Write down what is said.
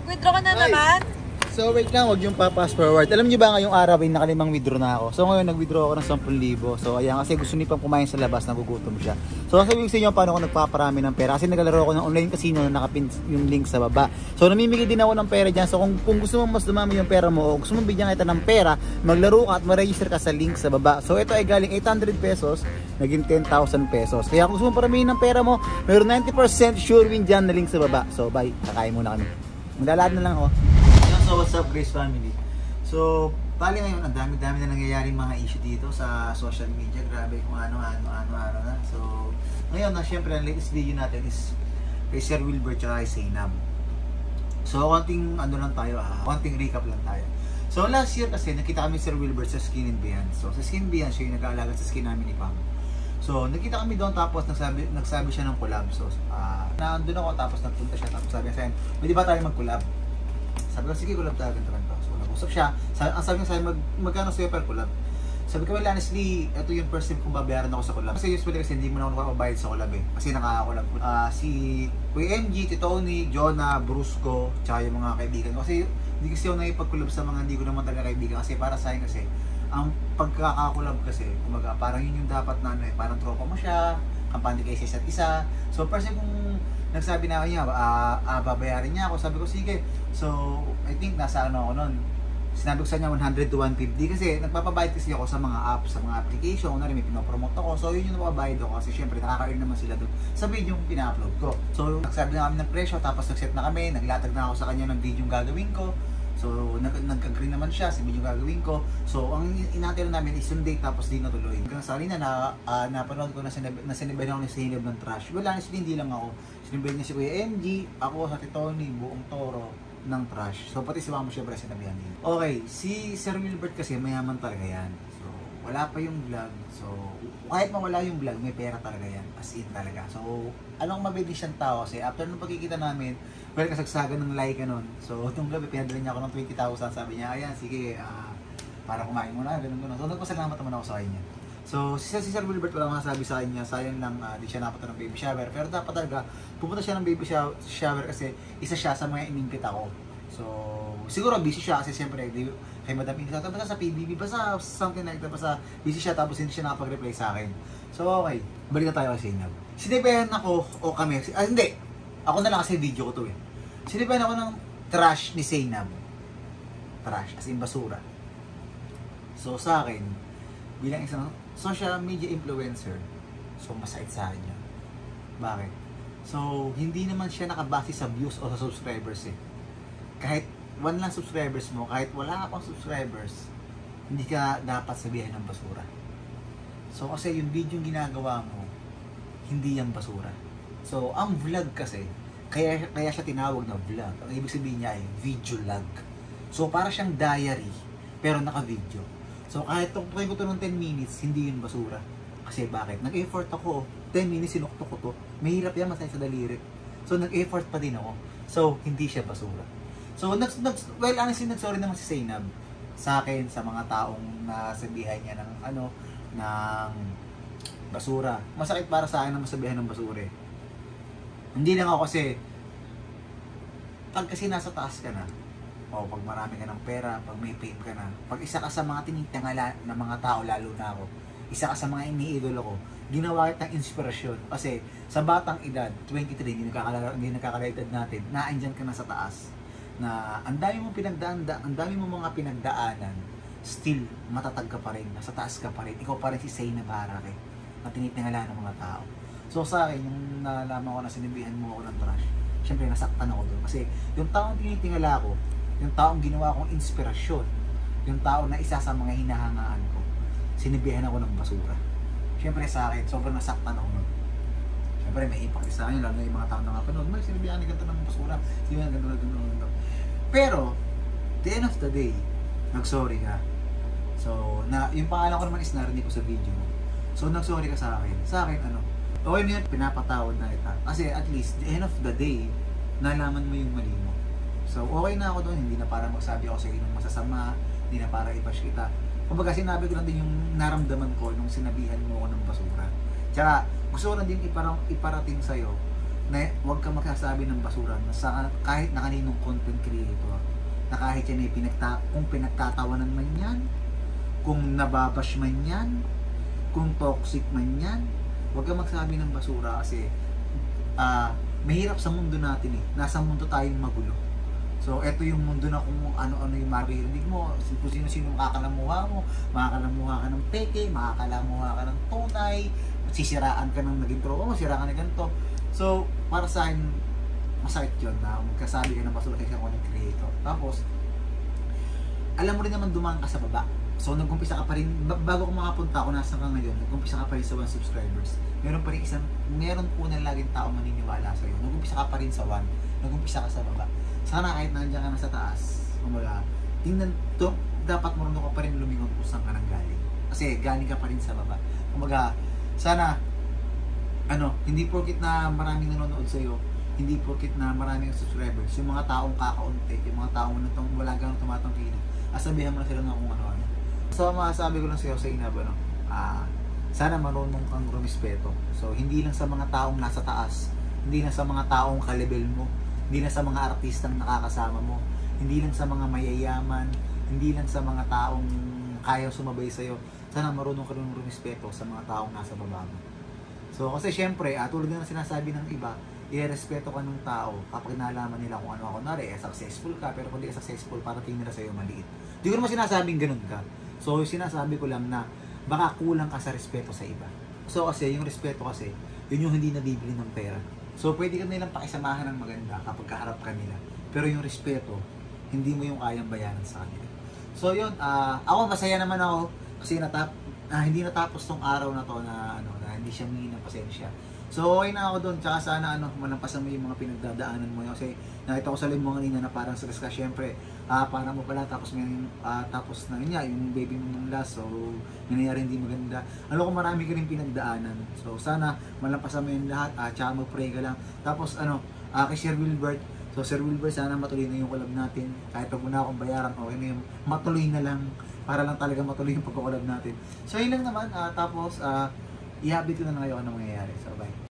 Nag-withdraw ka na naman? So wait lang, huwag yung pa-fast forward. Alam niyo ba ngayong araw ay nakalimang withdraw na ako. So ngayon nag-withdraw ako ng 10,000. So ayan, kasi gusto ni Pam kumain sa labas, nagugutom siya. So sabihin sa inyo paano ako nagpaparami ng pera. Kasi naglalaro ako ng online casino na nakapin yung link sa baba. So namimigay din ako ng pera dyan. So kung gusto mo mas dumami yung pera mo o gusto mo bigyan kita ng pera, maglaro ka at ma-register ka sa link sa baba. So ito ay galing 800 pesos, naging 10,000 pesos. Kaya kung gusto mo paramihin ng pera mo, mayroon 90% sure win dyan na link sa baba. So bye, kakain muna kami. Maglalakad na lang ako. So what's up Grace family? So bali ngayon ang dami-dami na nangyayari mga issue dito sa social media. Grabe kung ano na. So ngayon na syempre ang latest video natin is kay Sir Wilbert at kay Zainab. So konting ano lang tayo, konting recap lang tayo. So last year kasi nakita kami Sir Wilbert sa Skin and Beyond. So sa Skin and Beyond siya yung nag-aalaga sa skin namin ni Pam. So nakita kami doon tapos nagsabi siya ng collab. So nandun ako tapos nagpunta siya tapos sabi niya sa akin, pwede ba tayo mag-collab? Sabi ko, sige, collab tayo ganito. So, nag-usap siya. Ang sabi niya sa'yo, magkano sa'yo per collab? Sabi ko, well, honestly, ito yung first time kong babayaran ako sa collab. Kasi usually kasi hindi mo na ako nakabayad sa collab eh. Kasi nakaka-collab ko. Si Kuya MG, Tito Tony, Jonah, Brusco, tsaka yung mga kaibigan ko. Kasi hindi kasi ako nakipag-collab sa mga hindi ko naman talaga kaibigan. Kasi para sa akin kasi, ang pagkakakulab kasi, kumaga, parang yun yung dapat na ano eh. Parang tropa mo siya, kampante kayo sa isa't isa. So, first time kung nagsabi na ako niya, babayarin niya ako. Sabi ko, sige. So, I think nasa ano ako nun. Sinabi ko sa niya 100 to 150 kasi nagpapabayad kasi ako sa mga apps, sa mga application. Kunwari may pinopromote ako. So, yun yung napapabayad ako kasi syempre nakaka-earn naman sila doon sa video yung pina-upload ko. So, nagsabi na kami ng presyo tapos nag-set na kami. Naglatag na ako sa kanya ng video yung gagawin ko. So, nag-agree naman siya sa video gagawin ko. So, ang inatira namin is yung date tapos di natuloy. Hanggang sa rin napanood ko na sinibayan ako ni Zainab ng trash. Wala, honestly, hindi lang ako. Sinibayan niya si Kuya MG, ako sa Tito Tony, buong toro ng trash. So, pati si Mama syempre sinabihan niya. Okay, si Sir Wilbert kasi mayaman talaga yan. So, wala pa yung vlog. So, kahit mawala yung vlog, may pera talaga yan. As in talaga. So, anong mabili siyang tao kasi after nung pagkikita namin, well, kasagsagan ng like nun. So, itong gabi, pinadala niya ako ng 20,000. Sabi niya, ayan, sige, para kumain muna, ganun. So, nagpasalamat naman ako sa kanya. So, si Sir Wilbert wala masasabi sa kanya, sayang lang di siya napunta ng baby shower. Pero dapat talaga, pupunta siya ng baby shower kasi isa siya sa mga inimpit ako. So, siguro busy siya kasi siyempre, kay Madam Inisa, basta sa PBB, basta something like that, basta busy siya tapos hindi siya nakapag-reply sa akin. So, okay, balik na tayo kay Zainab. Sinibayan ako, o kami, hindi, ako na lang kasi video ko to eh. Sinibayan ako ng trash ni Zainab. Trash, as in basura. So, sa akin, bilang isang social media influencer, so masakit sa akin yun. Bakit? So, hindi naman siya nakabase sa views o sa subscribers eh. Kahit 1 lang subscribers mo, kahit wala ka pang subscribers, hindi ka dapat sabihin ng basura. So, kasi yung video yung ginagawa mo, hindi yung basura. So, ang vlog kasi, kaya siya tinawag na vlog. Ang ibig sabihin niya ay video log. So, para siyang diary, pero naka-video. So, kahit tukutukin ko ito ng 10 minutes, hindi yun basura. Kasi bakit? Nag-effort ako. 10 minutes, sinuktok ko to. Mahirap yan, masaya sa daliri. So, nag-effort pa din ako. So, hindi siya basura. So, well, honestly, nag-sorry naman si Zainab sa akin, sa mga taong nasabihan niya ng, ng basura. Masakit para sa akin na masabihan ng basura eh. Hindi lang ako kasi, pag kasi nasa taas ka na, o pag marami ka ng pera, pag may fame ka na, pag isa ka sa mga tinitangala ng mga tao, lalo na ako, isa ka sa mga iniidolo ko, ginawa kita ng inspirasyon. Kasi sa batang edad, 23, hindi nakakalaitad natin, naandyan ka na sa taas, na ang dami mong ang dami mong mga pinagdaanan, still matatag ka pa rin, nasa taas ka pa rin, ikaw pa rin si Zainab Harake, na tinitingala ng mga tao. So sa akin, yung nalaman ko na sinibihan mo ako ng trash, syempre nasaktan ako doon. Kasi yung taong tinitingala ko, yung taong ginawa kong inspirasyon, yung taong na isa sa mga hinahangaan ko, sinibihan ako ng basura. Syempre sa akin, sobrang nasaktan ako nun. Syempre may impact sa akin, lalo na yung mga taong nakapanood, may sinibihan ni ganito ng basura, sinibihan ganito. Pero, the end of the day, nag-sorry ka. So, yung pangalan ko naman is narinig ko sa video mo. So, nag-sorry ka sa akin. Sa akin, okay na yun, pinapatawad na kita. Kasi at least, the end of the day, nalaman mo yung mali mo. So, okay na ako doon. Hindi na para magsabi ako sa inong masasama, hindi na para i-bash kita. Kumbaga, sinabi ko lang din yung naramdaman ko nung sinabihan mo ako ng basura. Tsaka, gusto ko lang din iparating sa'yo huwag ka magsasabi ng basura na kahit na kaninong content creator, na kahit yan ay kung pinagtatawanan man yan, kung nababash man yan, kung toxic man yan, huwag ka magsabi ng basura kasi mahirap sa mundo natin eh. Nasa mundo tayong magulo. So, eto yung mundo na kung ano-ano yung maririnig mo, kung sino-sino makakalamuha mo, makakalamuha ka ng peke, makakalamuha ka ng tunay, sisiraan ka ng naging tropa mo, siraan ka ng ganito. So, para sa akin, masakit yun na magkasabi ka ng basura kasi ako ng creator. Tapos, alam mo rin naman dumaan ka sa baba. So, nag-umpisa ka pa rin, bago ko makapunta ako nasa ka ngayon, nag-umpisa ka pa rin sa 1 subscribers. Meron pa rin meron po na laging tao maniniwala sa'yo. Nag-umpisa ka pa rin sa 1, nag-umpisa ka sa baba. Sana kahit nandiyan ka na sa taas, kumbaga, tingnan to, dapat marunong ka pa rin lumingon kung saan ka nang galing. Kasi galing ka pa rin sa baba. Kumbaga, sana, hindi porkit na maraming nanonood sa'yo, hindi porkit na maraming subscribers, yung mga taong kakaunti, yung mga taong wala ganang tumatangkilik, asabihan mo na sila ng kung ano-ano. So, masasabi ko lang sa'yo sa inaba, sana marunong kang rumispeto. So, hindi lang sa mga taong nasa taas, hindi lang sa mga taong kalibel mo, hindi lang sa mga artistang nakakasama mo, hindi lang sa mga mayayaman, hindi lang sa mga taong kaya sumabay sa'yo. Sana marunong ka rin rumispeto sa mga taong nasa baba mo. So, kasi syempre, tulad na sinasabi ng iba, i-respeto ka ng tao kapag nalaman nila kung ano ako. Kunwari, successful ka, pero kung di ka successful, para tingin nila sa'yo maliit. Di ko naman sinasabing ganun ka. So, sinasabi ko lang na baka kulang ka sa respeto sa iba. So, kasi yung respeto kasi, yun yung hindi nabibili ng pera. So, pwede ka nilang pakisamahan ng maganda kapag kaharap ka nila. Pero yung respeto, hindi mo yung kayang bayaran sa kanila. So, yun, ako masaya naman ako kasi hindi natapos tong araw na to na hindi siya mingi ng pasensya. So, okay na ako doon. Tsaka sana, malampasan mo yung mga pinagdadaanan mo. Kasi, nakita ko sa live mo kanina na parang stress ka. Siyempre, para mo pala, tapos tapos na yun nga, yung baby mo ng last. So, nangyayari hindi maganda. Alam ko marami ka rin pinagdaanan. So, sana, malampasan mo yung lahat. Tsaka mag-pray ka lang. Tapos, kay Sir Wilbert. So, Sir Wilbert, sana matuloy na yung collab natin. Kahit pag muna akong bayaran, okay na yung matuloy na lang. Para lang talaga matuloy yung pagkakolab natin. So, yun lang naman. Tapos, i-update ko na ngayon ano mangyayari. So, bye.